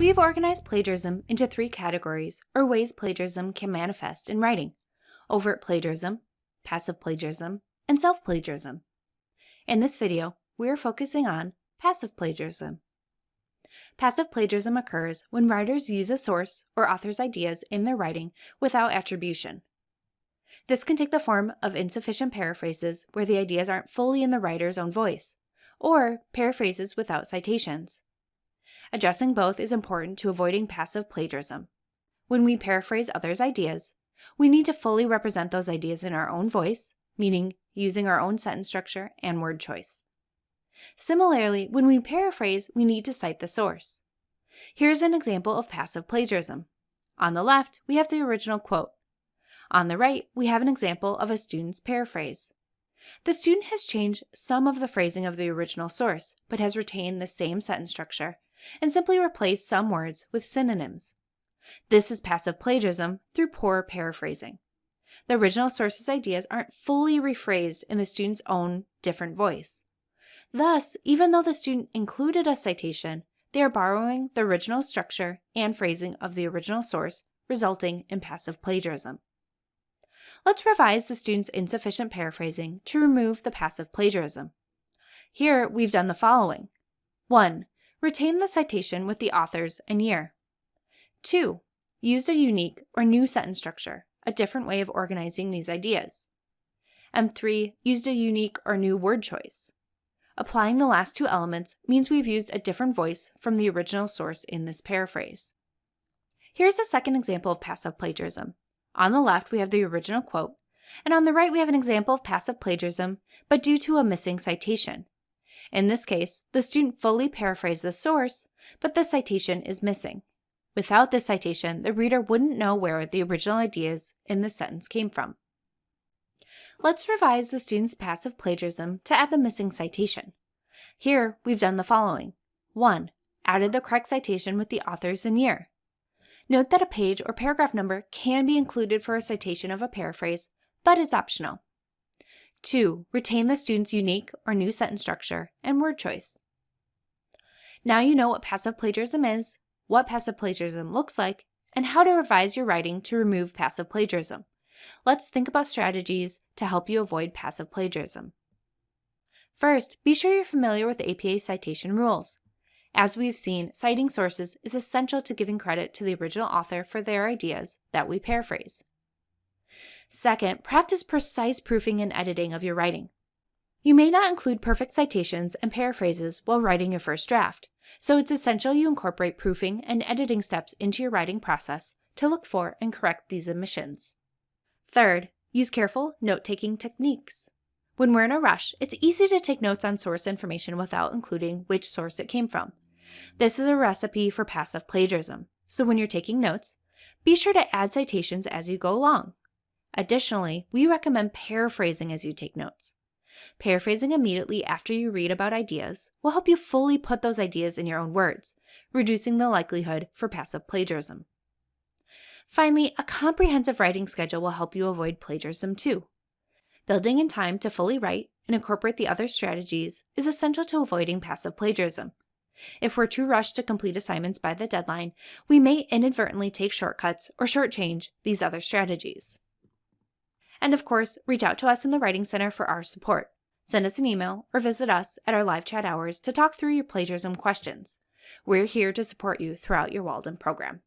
We have organized plagiarism into 3 categories, or ways plagiarism can manifest in writing: overt plagiarism, passive plagiarism, and self-plagiarism. In this video, we are focusing on passive plagiarism. Passive plagiarism occurs when writers use a source or author's ideas in their writing without attribution. This can take the form of insufficient paraphrases where the ideas aren't fully in the writer's own voice, or paraphrases without citations. Addressing both is important to avoiding passive plagiarism. When we paraphrase others' ideas, we need to fully represent those ideas in our own voice, meaning using our own sentence structure and word choice. Similarly, when we paraphrase, we need to cite the source. Here's an example of passive plagiarism. On the left, we have the original quote. On the right, we have an example of a student's paraphrase. The student has changed some of the phrasing of the original source, but has retained the same sentence structure and simply replaced some words with synonyms. This is passive plagiarism through poor paraphrasing. The original source's ideas aren't fully rephrased in the student's own different voice. Thus, even though the student included a citation, they are borrowing the original structure and phrasing of the original source, resulting in passive plagiarism. Let's revise the student's insufficient paraphrasing to remove the passive plagiarism. Here, we've done the following. 1. Retain the citation with the authors and year. 2. Use a unique or new sentence structure, a different way of organizing these ideas. And 3. Used a unique or new word choice. Applying the last 2 elements means we've used a different voice from the original source in this paraphrase. Here's a second example of passive plagiarism. On the left, we have the original quote, and on the right, we have an example of passive plagiarism, but due to a missing citation. In this case, the student fully paraphrased the source, but the citation is missing. Without this citation, the reader wouldn't know where the original ideas in the sentence came from. Let's revise the student's passive plagiarism to add the missing citation. Here, we've done the following. 1. Added the correct citation with the authors and year. Note that a page or paragraph number can be included for a citation of a paraphrase, but it's optional. 2. Retain the student's unique or new sentence structure and word choice. Now you know what passive plagiarism is, what passive plagiarism looks like, and how to revise your writing to remove passive plagiarism. Let's think about strategies to help you avoid passive plagiarism. First, be sure you're familiar with the APA citation rules. As we've seen, citing sources is essential to giving credit to the original author for their ideas that we paraphrase. Second, practice precise proofing and editing of your writing. You may not include perfect citations and paraphrases while writing your first draft, so it's essential you incorporate proofing and editing steps into your writing process to look for and correct these omissions. Third, use careful note-taking techniques. When we're in a rush, it's easy to take notes on source information without including which source it came from. This is a recipe for passive plagiarism, so when you're taking notes, be sure to add citations as you go along. Additionally, we recommend paraphrasing as you take notes. Paraphrasing immediately after you read about ideas will help you fully put those ideas in your own words, reducing the likelihood for passive plagiarism. Finally, a comprehensive writing schedule will help you avoid plagiarism too. Building in time to fully write and incorporate the other strategies is essential to avoiding passive plagiarism. If we're too rushed to complete assignments by the deadline, we may inadvertently take shortcuts or shortchange these other strategies. And of course, reach out to us in the Writing Center for our support. Send us an email or visit us at our live chat hours to talk through your plagiarism questions. We're here to support you throughout your Walden program.